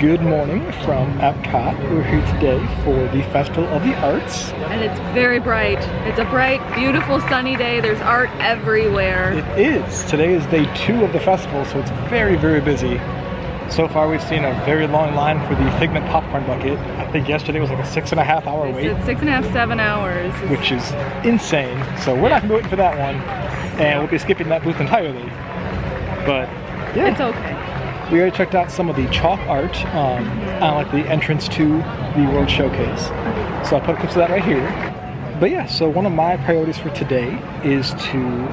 Good morning from Epcot. We're here today for the Festival of the Arts. And it's very bright. It's a bright, beautiful, sunny day. There's art everywhere. It is. Today is day 2 of the festival, so it's very, very busy. So far we've seen a very long line for the Figment popcorn bucket. I think yesterday was like a 6.5 hour wait. It's 6.5, 7 hours. Which is insane. So we're not going to be waiting for that one. And we'll be skipping that booth entirely. But yeah. It's okay. We already checked out some of the chalk art on like the entrance to the World Showcase. So I'll put clips of that right here. But yeah, so one of my priorities for today is to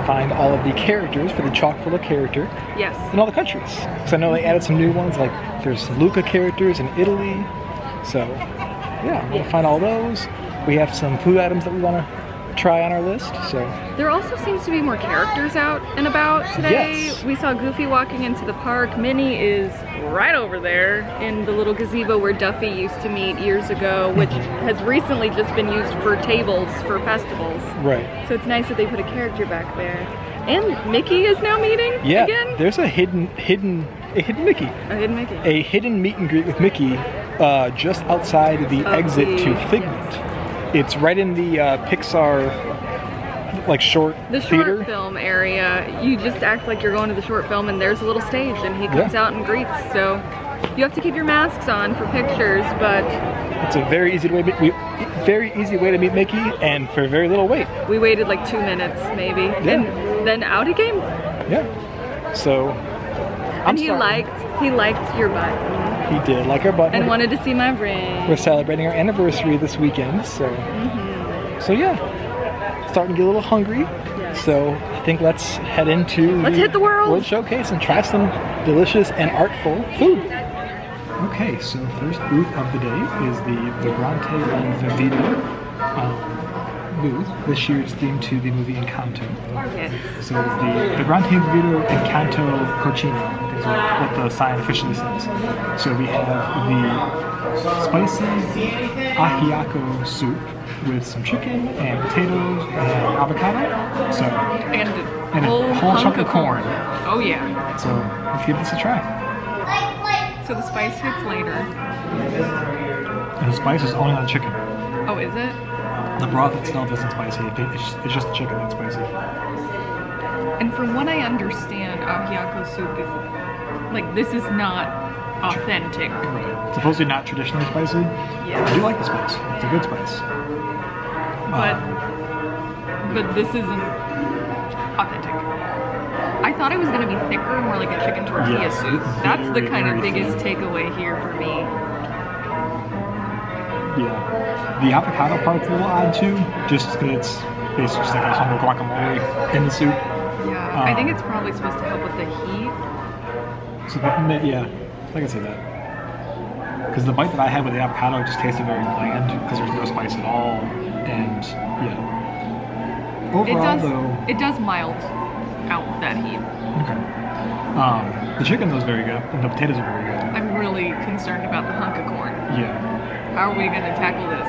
find all of the characters for the chock full of character in all the countries. Because I know they added some new ones, like there's Luca characters in Italy. So yeah, we'll find all those. We have some food items that we want to try on our list. So there also seems to be more characters out and about today. Yes. We saw Goofy walking into the park. Minnie is right over there in the little gazebo where Duffy used to meet years ago, which has recently just been used for tables for festivals. Right. So it's nice that they put a character back there. And Mickey is now meeting again. There's a hidden Mickey. A hidden Mickey. A hidden meet and greet with Mickey just outside the exit to Figment. It's right in the Pixar, like short theater. Film area. You just act like you're going to the short film, and there's a little stage, and he comes out and greets. So you have to keep your masks on for pictures, but it's a very easy way to meet Mickey, and for very little wait. We waited like 2 minutes, maybe, and then out he came. Yeah. So he liked your button. He did like our button. And wanted to see my ring. We're celebrating our anniversary this weekend, so so yeah, starting to get a little hungry. Yes. So I think let's head into hit the World Showcase and try some delicious and artful food. Okay, so first booth of the day is the Vibrante and Vivino booth. This year it's themed to the movie Encanto. Yes. So it's the Vibrante and Vivino Encanto Cochino, is what the sign officially says. So we have the spicy ajiaco soup with some chicken and potatoes and avocado. So and a whole chunk of corn. Oh yeah. So let's give this a try. So the spice hits later. And the spice is only on chicken. Oh, is it? The broth itself isn't spicy. It's just the chicken that's spicy. And from what I understand, ajiaco soup is like, this is not authentic. Right. It's supposedly not traditionally spicy. Yeah. I do like the spice. It's a good spice. But this isn't authentic. I thought it was going to be thicker, more like a chicken tortilla soup. That's the kind of biggest takeaway here for me. Yeah. The avocado part's a little odd too, just because it's basically just like a hunk of guacamole in the soup. Yeah, I think it's probably supposed to help with the heat. So that, yeah, I can see that. Because the bite that I had with the avocado just tasted very bland because there's no spice at all, and yeah. Overall, it does mild out that heat. Okay. The chicken was very good, and the potatoes are very good. I'm really concerned about the hunk of corn. Yeah. How are we going to tackle this?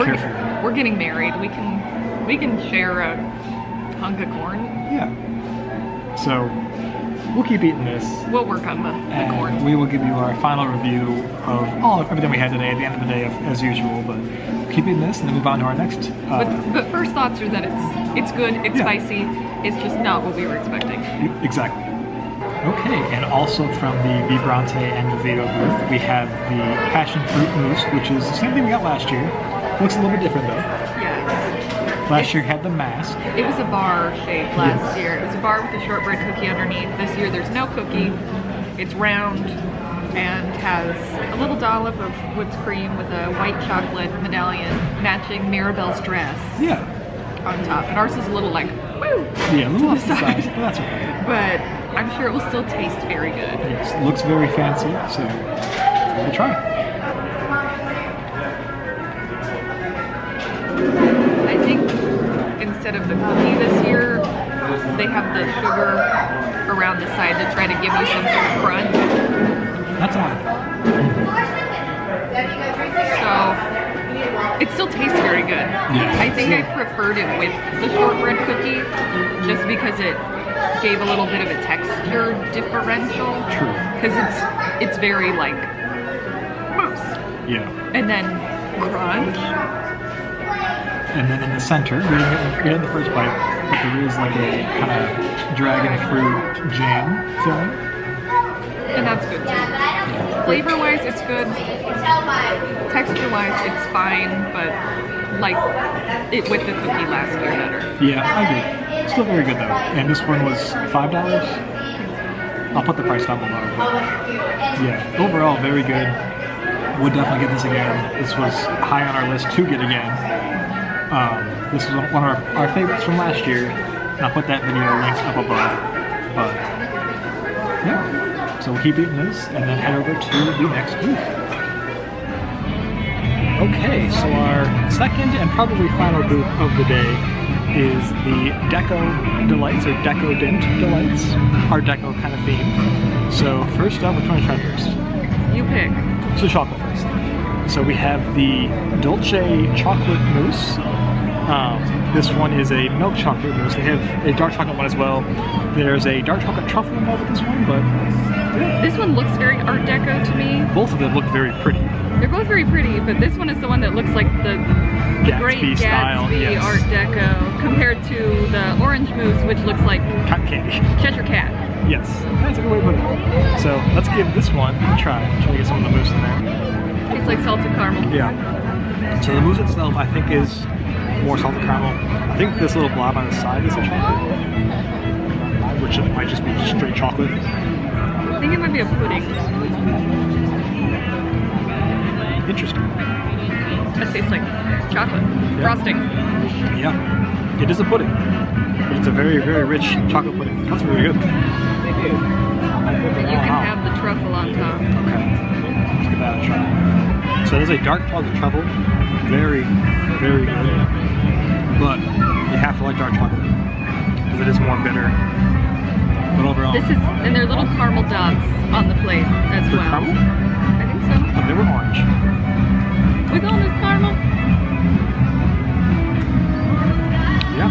Carefully. We're getting married. We can share a hunk of corn. Yeah. So we'll keep eating this. We'll work on the corn. We will give you our final review of everything we had today at the end of the day, as usual. But keep eating this, and then move on to our next. But first thoughts are that it's good. It's spicy. It's just not what we were expecting. Exactly. Okay, and also from the Vibrante and Vivino booth, we have the passion fruit mousse, which is the same thing we got last year. Looks a little bit different though. Yes. Last year had the mask. It was a bar shape last year. It was a bar with a shortbread cookie underneath. This year there's no cookie. It's round and has a little dollop of whipped cream with a white chocolate medallion matching Mirabelle's dress. Yeah. On top. And ours is a little like, woo! Yeah, a little off the side, but that's okay. But I'm sure it will still taste very good. Yes, it looks very fancy, so we'll try. I think instead of the cookie this year, they have the sugar around the side to try to give you some sort of crunch. That's odd. So it still tastes very good. Yeah. I think I preferred it with the shortbread cookie just because it gave a little bit of a texture differential. True. Because it's very like mousse. Yeah. And then crunch. And then in the center, we didn't get the first bite, but there is like a kind of dragon fruit jam filling. And that's good too. Yeah. Flavor-wise, it's good. Texture-wise, it's fine, but like it with the cookie last year better. Yeah, I agree. Still very good though. And this one was $5. I'll put the price down below. Yeah, overall very good. Would definitely get this again. This was high on our list to get again. This was one of our favorites from last year. And I'll put that video link up above. But yeah, so we'll keep eating this and then head over to the next booth. Okay, so our second and probably final booth of the day is the Deco Delights, or Decadent Delights, Art Deco kind of theme. So first up, which one to try first? You pick. So chocolate first. So we have the Dolce Chocolate Mousse. This one is a milk chocolate mousse. They have a dark chocolate one as well. There's a dark chocolate truffle involved with this one, but yeah. This one looks very Art Deco to me. Both of them look very pretty. They're both very pretty, but this one is the one that looks like the great Gatsby style, yes. Art Deco compared to the orange mousse, which looks like Cotton candy. Cheshire Cat. Yes, that's a good way to put it. So let's give this one a try. Try to get some of the mousse in there. Tastes like salted caramel. Yeah. So the mousse itself, I think, is more salted caramel. I think this little blob on the side is a chocolate, which it might just be straight chocolate. I think it might be a pudding. Interesting. That tastes like chocolate. Yeah. Frosting. Yeah. It is a pudding. But it's a very, very rich chocolate pudding. That's really good. And you can have the truffle on top. Okay. Let's give that a try. So there's a dark chocolate truffle. Very, very good. But you have to like dark chocolate because it is more bitter. But overall, This is, and there are little caramel dots on the plate as they're well. caramel? I think so. Oh, they were orange. With all this caramel? Yeah.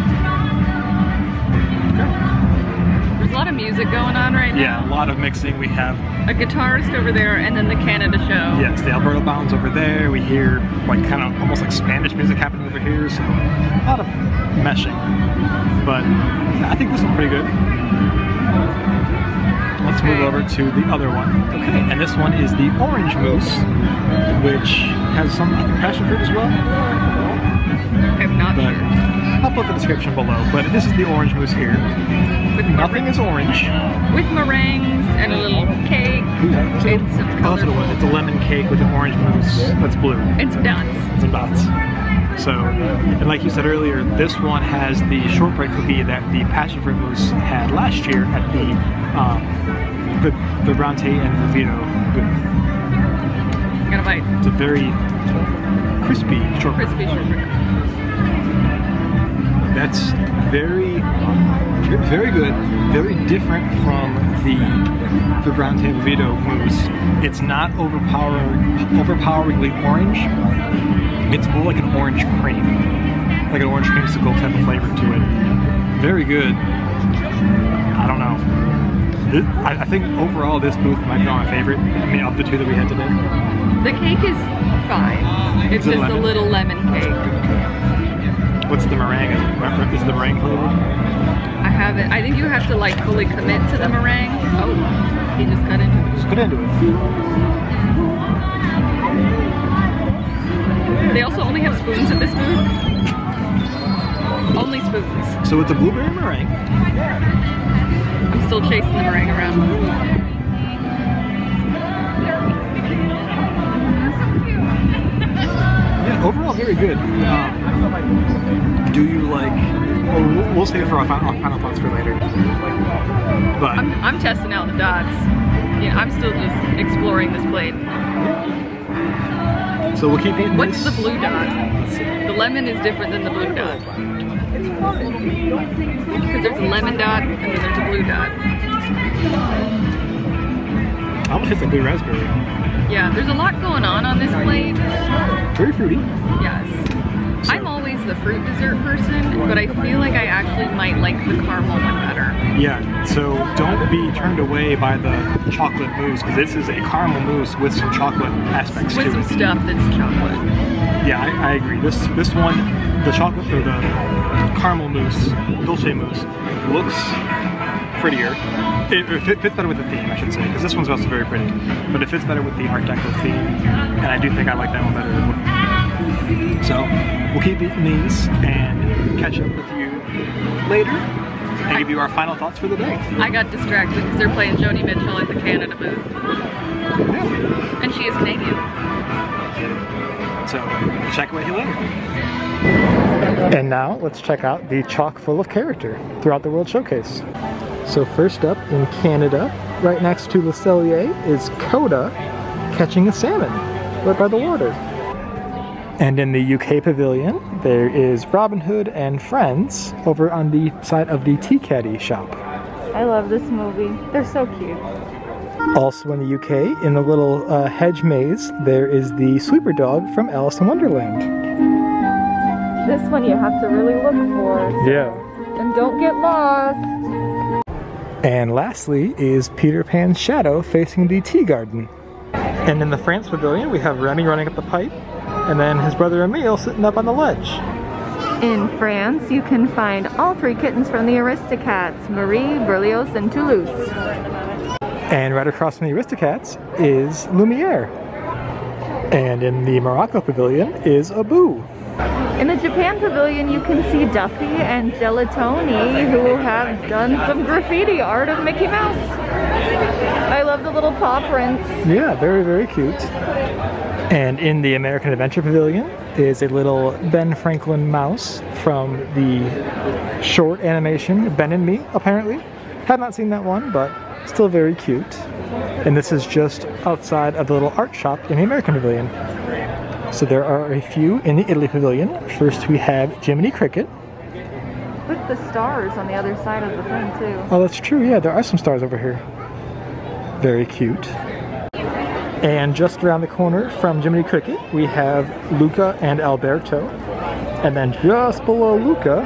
Okay. There's a lot of music going on right now. Yeah, a lot of mixing. We have, A guitarist over there, and then the Canada show. yes, the Alberta Bounds over there. We hear like kind of almost like Spanish music happening over here. So a lot of meshing. But I think this one's pretty good. Let's move over to the other one. Okay, and this one is the orange mousse, which has some passion fruit as well. I'm not But sure. I'll put the description below. But this is the orange mousse here. With Nothing is orange. With meringues and a little cake. It's It's some oh, that's what it was. colorful. It's a lemon cake with an orange mousse that's blue. It's dots. It's some dots. So, and like you said earlier, this one has the shortbread cookie that the passion fruit mousse had last year at the Vibrante and Vivino booth. Got a bite. It's a very crispy shortbread. Crispy shortbread. That's very, very good. Very different from the Vibrante and Vivino mousse. It's not overpoweringly orange. It's more like an orange cream, like an orange creamsicle type of flavor to it. Very good. I don't know. I think overall this booth might be my favorite. I mean, of the two that we had today. The cake is fine. It's Is it just lemon? a little lemon cake. What's the meringue? Is the meringue flavor? I haven't. I think you have to like fully commit to the meringue. Oh, he just cut into it. Just put into it. They also only have spoons at this booth. Only spoons. So it's a blueberry meringue. I'm still chasing the meringue around. Yeah, overall very good. Do you like? Well, we'll save it for our final thoughts for later. But I'm testing out the dots. Yeah, I'm still just exploring this plate. so we'll keep eating What's this. the blue dot? Let's see. The lemon is different than the blue dot. Because there's a lemon dot and then there's a blue dot. I almost taste like blue raspberry. Yeah, there's a lot going on this plate. Very fruity. Yes. So. I'm always the fruit dessert person, but I feel like I actually might like the caramel one better. Yeah, so don't be turned away by the chocolate mousse, because this is a caramel mousse with some chocolate aspects to it. With some stuff that's chocolate. Yeah, I agree. This one, the chocolate or the caramel mousse, dulce mousse, looks prettier. It fits better with the theme, I should say, because this one's also very pretty. But it fits better with the Art Deco theme, and I do think I like that one better as well. So we'll keep eating these and catch up with you later and give you our final thoughts for the day. I got distracted because they're playing Joni Mitchell at the Canada booth. Yeah. And she is Canadian. So check with you later. And now let's check out the chock full of character throughout the World Showcase. So first up in Canada, right next to Le Cellier, is Coda catching a salmon right by the water. And in the UK pavilion, there is Robin Hood and Friends over on the side of the Tea Caddy shop. I love this movie. They're so cute. Also in the UK, in the little hedge maze, there is the Sweeper Dog from Alice in Wonderland. This one you have to really look for. Yeah. And don't get lost. And lastly is Peter Pan's shadow facing the tea garden. And in the France pavilion, we have Remy running up the pipe, and then his brother Emile sitting up on the ledge. In France, you can find all three kittens from the Aristocats, Marie, Berlioz, and Toulouse. And right across from the Aristocats is Lumiere. And in the Morocco pavilion is Abu. In the Japan pavilion, you can see Duffy and Gelatoni, who have done some graffiti art of Mickey Mouse. I love the little paw prints. Yeah, very, very cute. And in the American Adventure Pavilion is a little Ben Franklin mouse from the short animation Ben and Me, apparently. Have not seen that one, but still very cute. And this is just outside of the little art shop in the American Pavilion. So there are a few in the Italy Pavilion. First we have Jiminy Cricket. Look at the stars on the other side of the thing too. Oh, that's true. Yeah, there are some stars over here. Very cute. And just around the corner from Jiminy Cricket, we have Luca and Alberto. And then just below Luca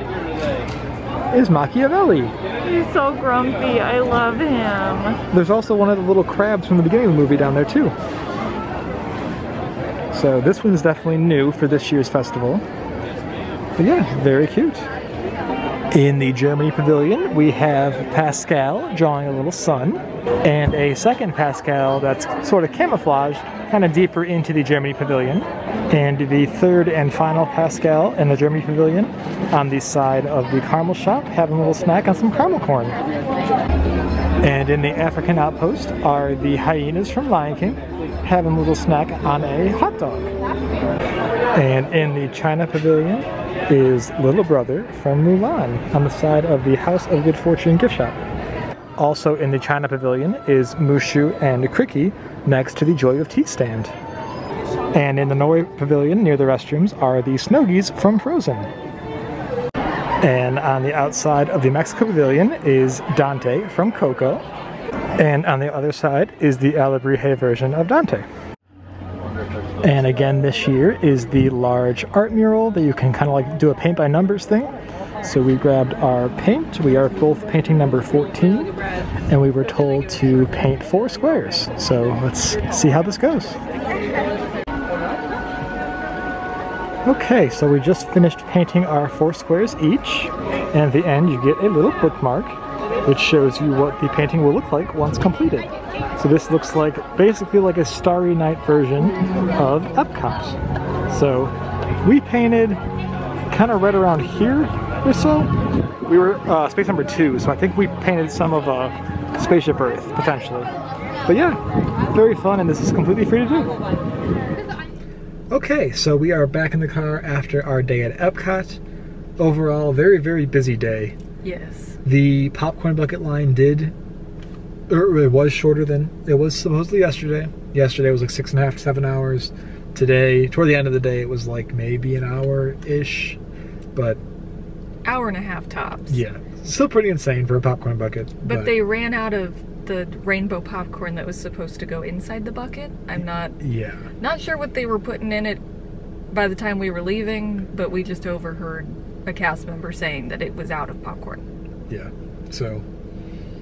is Machiavelli. He's so grumpy. I love him. There's also one of the little crabs from the beginning of the movie down there too. So this one's definitely new for this year's festival. But yeah, very cute. In the Germany Pavilion, we have Pascal drawing a little sun, and a second Pascal that's sort of camouflaged, kind of deeper into the Germany Pavilion. And the third and final Pascal in the Germany Pavilion on the side of the caramel shop, having a little snack on some caramel corn. And in the African Outpost are the hyenas from Lion King, having a little snack on a hot dog. And in the China Pavilion is Little Brother from Mulan on the side of the House of Good Fortune gift shop. Also in the China Pavilion is Mushu and Cricky next to the Joy of Tea stand. And in the Norway Pavilion near the restrooms are the Snowgies from Frozen. And on the outside of the Mexico Pavilion is Dante from Coco. And on the other side is the Alebrije version of Dante. And again this year is the large art mural that you can kind of like do a paint by numbers thing. So we grabbed our paint. We are both painting number 14, and we were told to paint 4 squares. So let's see how this goes. Okay, so we just finished painting our 4 squares each, and at the end you get a little bookmark which shows you what the painting will look like once completed. So this looks like basically like a Starry Night version of Epcot. So we painted kind of right around here or so. We were space number 2, so I think we painted some of Spaceship Earth potentially. But yeah, very fun, and this is completely free to do. Okay, so we are back in the car after our day at Epcot. Overall, very, very busy day. Yes. The popcorn bucket line it was shorter than it was supposedly yesterday. Yesterday was like 6.5 to 7 hours. Today, toward the end of the day, it was like maybe an hour-ish, but... Hour and a half tops. Yeah, still pretty insane for a popcorn bucket. But they ran out of the rainbow popcorn that was supposed to go inside the bucket. I'm not sure what they were putting in it by the time we were leaving, but we just overheard a cast member saying that it was out of popcorn. Yeah, so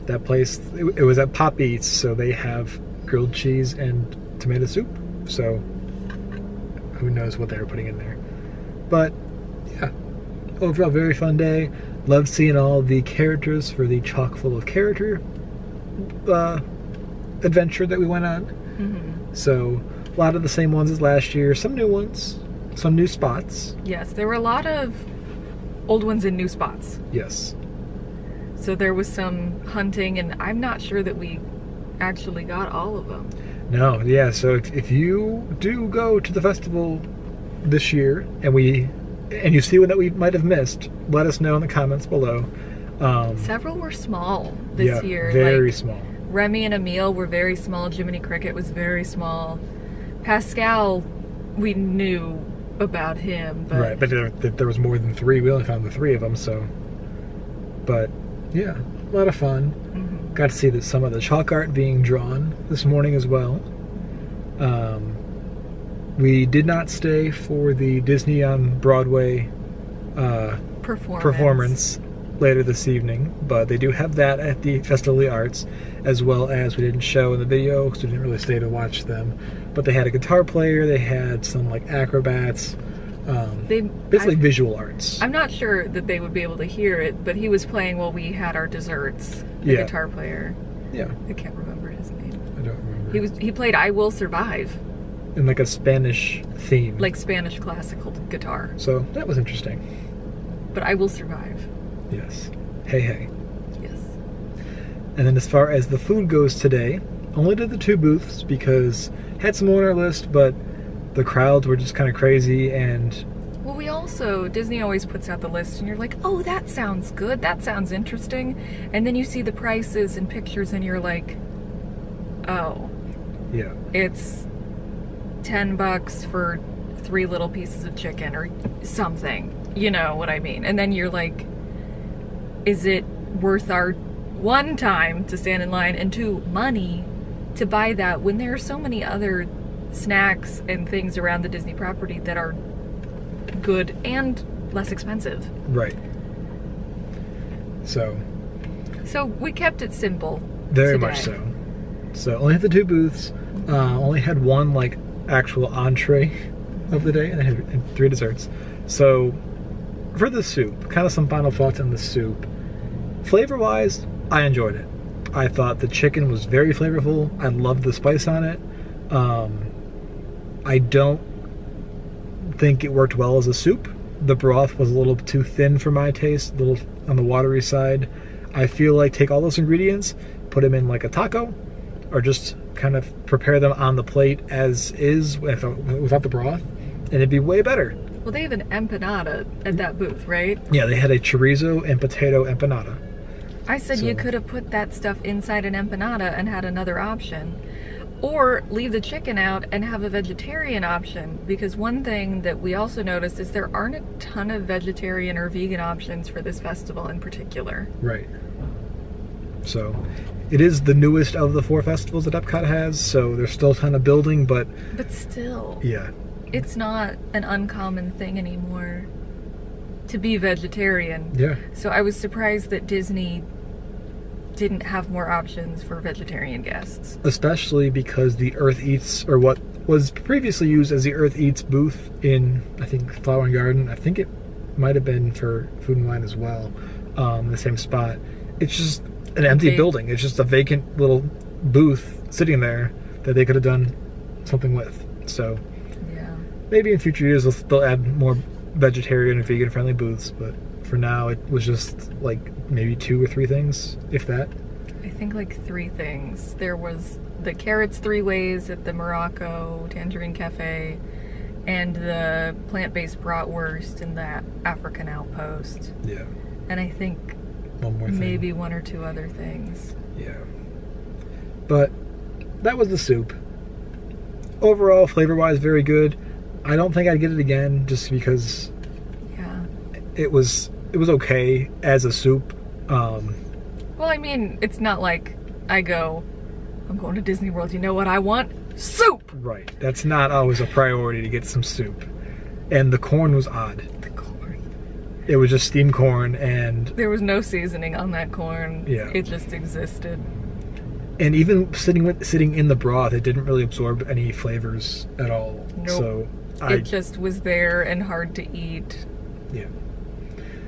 that place, it was at Pop Eats, so they have grilled cheese and tomato soup, so who knows what they were putting in there. But yeah, overall very fun day. Loved seeing all the characters for the chock full of character adventure that we went on. Mm-hmm. So a lot of the same ones as last year, some new ones, some new spots. Yes, there were a lot of old ones and new spots. Yes. So there was some hunting, and I'm not sure that we actually got all of them. No, yeah, so if you do go to the festival this year and you see one that we might have missed, let us know in the comments below. Several were small this year. Very small. Remy and Emile were very small. Jiminy Cricket was very small. Pascal, we knew about him, but... Right, but there was more than 3. We only found the 3 of them, so... But, yeah, a lot of fun. Mm-hmm. Got to see some of the chalk art being drawn this morning as well. We did not stay for the Disney on Broadway performance later this evening, but they do have that at the Festival of the Arts, as well as we didn't show in the video because we didn't really stay to watch them. But they had a guitar player, they had some like acrobats, basically visual arts. I'm not sure that they would be able to hear it, but he was playing while we had our desserts. The guitar player. Yeah. I can't remember his name. I don't remember. He played I Will Survive. In like a Spanish theme. Like Spanish classical guitar. So that was interesting. But I Will Survive. Yes. Hey, hey. Yes. And then as far as the food goes today, only did the 2 booths because had some more on our list, but the crowds were just kind of crazy. And well, we also, Disney always puts out the list and you're like, oh, that sounds good, that sounds interesting, and then you see the prices and pictures and you're like, oh, yeah, it's $10 for 3 little pieces of chicken or something, you know what I mean? And then you're like, is it worth our 1 time to stand in line and 2 money to buy that when there are so many other snacks and things around the Disney property that are good and less expensive? Right. So we kept it simple. Very today. much so. So only had the 2 booths, only had 1 like actual entree of the day, and I had 3 desserts. So for the soup, kind of some final thoughts on the soup. Flavor wise, I enjoyed it. I thought the chicken was very flavorful. I loved the spice on it. I don't think it worked well as a soup. The broth was a little too thin for my taste, a little on the watery side. I feel like take all those ingredients, put them in like a taco, or just kind of prepare them on the plate as is without the broth, and it'd be way better. Well, they have an empanada at that booth, right? Yeah, they had a chorizo and potato empanada. I said you could have put that stuff inside an empanada and had another option. Or leave the chicken out and have a vegetarian option, because one thing that we also noticed is there aren't a ton of vegetarian or vegan options for this festival in particular. Right. So it is the newest of the 4 festivals that Epcot has, so they're still kind of building, but still. Yeah. It's not an uncommon thing anymore to be vegetarian. Yeah. So I was surprised that Disney didn't have more options for vegetarian guests. Especially because the Earth Eats, or what was previously used as the Earth Eats booth in, I think, Flower and Garden, I think it might have been for Food and Wine as well, the same spot. It's just an empty building. It's just a vacant little booth sitting there that they could have done something with. So yeah, maybe in future years they'll add more vegetarian and vegan friendly booths, but for now it was just like maybe 2 or 3 things, if that. I think like 3 things. There was the carrots 3 ways at the Morocco Tangerine Cafe, and the plant-based bratwurst in the African Outpost. Yeah. And I think one more thing. Maybe 1 or 2 other things. Yeah. But that was the soup. Overall, flavor-wise, very good. I don't think I'd get it again just because it was okay as a soup. Well, I mean, it's not like I'm going to Disney World, you know what I want? Soup! Right. That's not always a priority to get some soup. And the corn was odd. The corn. It was just steamed corn, and there was no seasoning on that corn. Yeah. It just existed. And even sitting in the broth, it didn't really absorb any flavors at all. Nope. So it just was there and hard to eat. Yeah.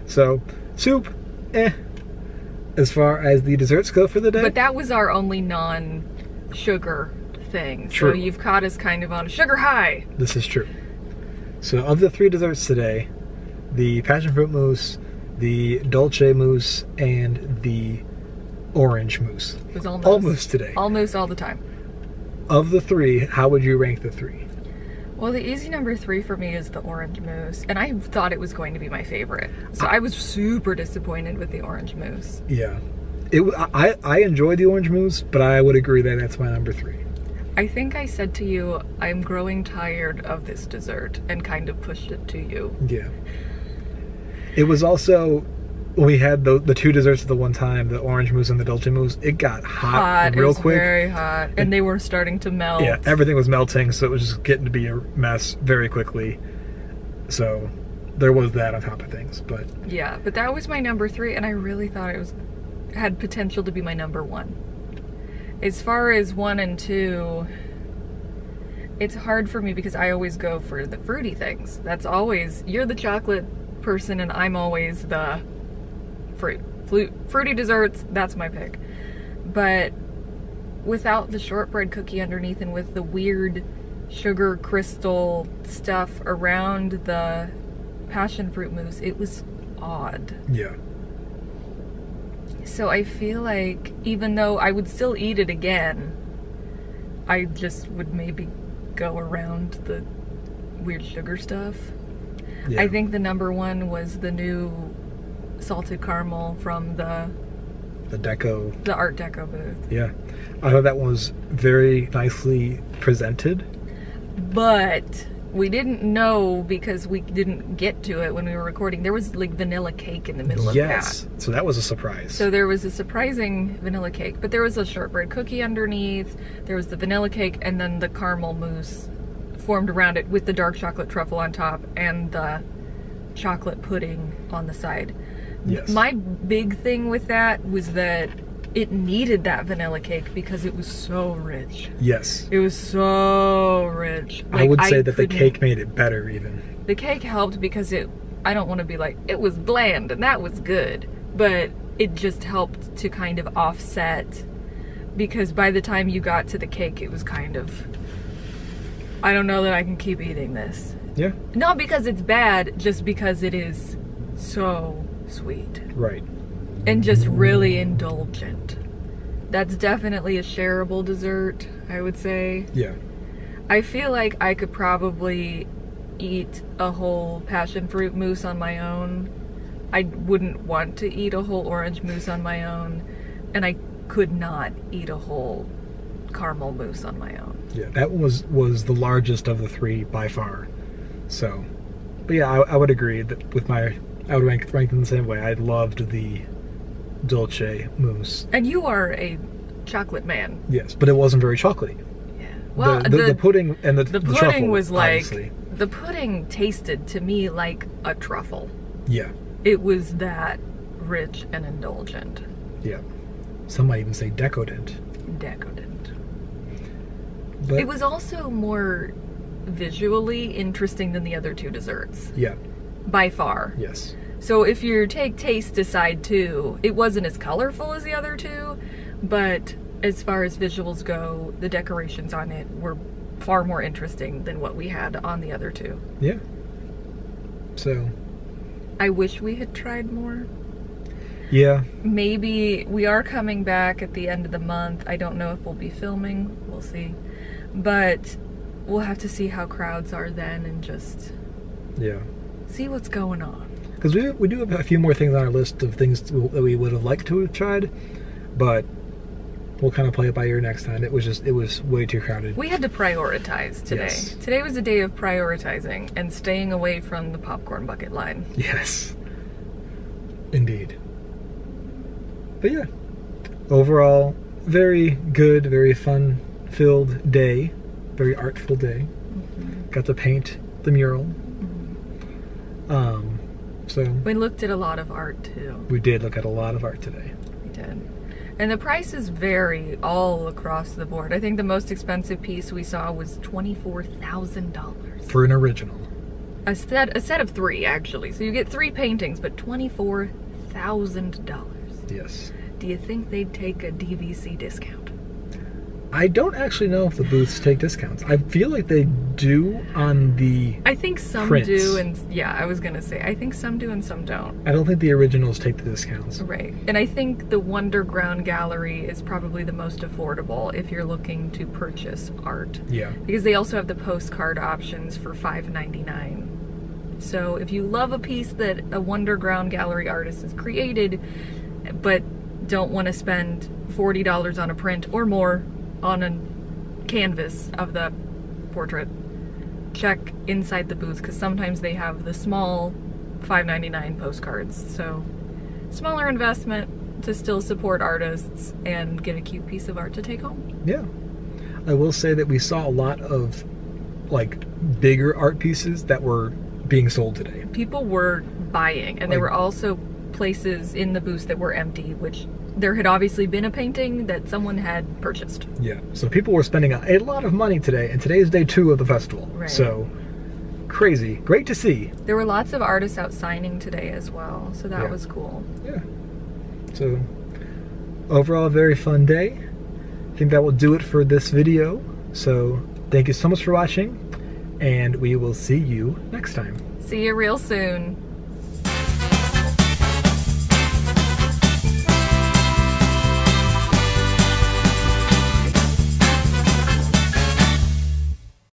So soup, as far as the desserts go for the day. But that was our only non-sugar thing. True. So you've caught us kind of on a sugar high. This is true. So of the 3 desserts today, the passion fruit mousse, the dolce mousse, and the orange mousse. It was all mousse today. All mousse all the time. Of the 3, how would you rank the 3? Well, the easy number 3 for me is the orange mousse, and I thought it was going to be my favorite. So I was super disappointed with the orange mousse. Yeah. I enjoyed the orange mousse, but I would agree that that's my number 3. I think I said to you, I'm growing tired of this dessert, and kind of pushed it to you. Yeah. It was also, when we had the 2 desserts at the one time, the orange mousse and the dolce mousse, it got hot real quick. Very hot, and they were starting to melt. Yeah, everything was melting, so it was just getting to be a mess very quickly. So there was that on top of things, but yeah, but that was my number 3, and I really thought it had potential to be my number 1. As far as 1 and 2, it's hard for me because I always go for the fruity things. That's always, you're the chocolate person and I'm always the fruity desserts. That's my pick. But without the shortbread cookie underneath and with the weird sugar crystal stuff around the passion fruit mousse, it was odd. yeah. So I feel like even though I would still eat it again, I just would maybe go around the weird sugar stuff. Yeah. I think the number 1 was the new salted caramel from the Art Deco booth. Yeah. I thought that one was very nicely presented. But we didn't know because we didn't get to it when we were recording. There was like vanilla cake in the middle of that. Yes. So that was a surprise. So there was a surprising vanilla cake, but there was a shortbread cookie underneath, there was the vanilla cake, and then the caramel mousse formed around it with the dark chocolate truffle on top and the chocolate pudding on the side. Yes. My big thing with that was that it needed that vanilla cake because it was so rich. Yes. It was so rich. Like, I would say that the cake made it better even. The cake helped because I don't want to be like, it was bland and that was good, but it just helped to kind of offset, because by the time you got to the cake, it was kind of, I don't know that I can keep eating this. Yeah. Not because it's bad, just because it is so sweet. Right. And just really indulgent. That's definitely a shareable dessert, I would say. Yeah. I feel like I could probably eat a whole passion fruit mousse on my own. I wouldn't want to eat a whole orange mousse on my own. And I could not eat a whole caramel mousse on my own. Yeah, that was the largest of the 3 by far. So, but yeah, I would agree that with I would rank them the same way. I loved the dolce mousse. And you are a chocolate man. Yes, but it wasn't very chocolatey. Yeah. Well, the pudding and the pudding truffle was like, obviously. the pudding tasted to me like a truffle. Yeah. It was that rich and indulgent. Yeah. Some might even say decadent. Decadent. But it was also more visually interesting than the other 2 desserts. Yeah. By far. Yes. So if you take taste aside too, it wasn't as colorful as the other 2, but as far as visuals go, the decorations on it were far more interesting than what we had on the other 2. Yeah. So I wish we had tried more. yeah. Maybe we are coming back at the end of the month. I don't know if we'll be filming. We'll see. But we'll have to see how crowds are then and just Yeah. see what's going on. Because we do have a few more things on our list of things that we would have liked to have tried, but we'll kind of play it by ear next time. It was way too crowded. We had to prioritize today. Yes. Today was a day of prioritizing and staying away from the popcorn bucket line. Yes. Indeed. But yeah, overall, very good, very fun-filled day, very artful day. Got to paint the mural. So we looked at a lot of art too. we did look at a lot of art today. We did. And the prices vary all across the board. I think the most expensive piece we saw was $24,000. For an original. A set of 3, actually. So you get 3 paintings, but $24,000. Yes. Do you think they'd take a DVC discount? I don't actually know if the booths take discounts. I feel like they do on the I think some prints. do, and yeah, I was gonna say, I think some do and some don't. I don't think the originals take the discounts. Right. And I think the Wonderground Gallery is probably the most affordable if you're looking to purchase art. Yeah. Because they also have the postcard options for $5.99. So if you love a piece that a Wonderground Gallery artist has created, but don't want to spend $40 on a print or more on a canvas of the portrait, check inside the booth, because sometimes they have the small $5.99 postcards. So smaller investment to still support artists and get a cute piece of art to take home. Yeah. I will say that we saw a lot of like bigger art pieces that were being sold today. People were buying, and there were also places in the booths that were empty, which there had obviously been a painting that someone had purchased. Yeah, so people were spending a lot of money today, and today is day 2 of the festival. Right. So, crazy. Great to see. There were lots of artists out signing today as well, so that was cool. Yeah. So, overall, a very fun day. I think that will do it for this video. So, thank you so much for watching, and we will see you next time. See you real soon.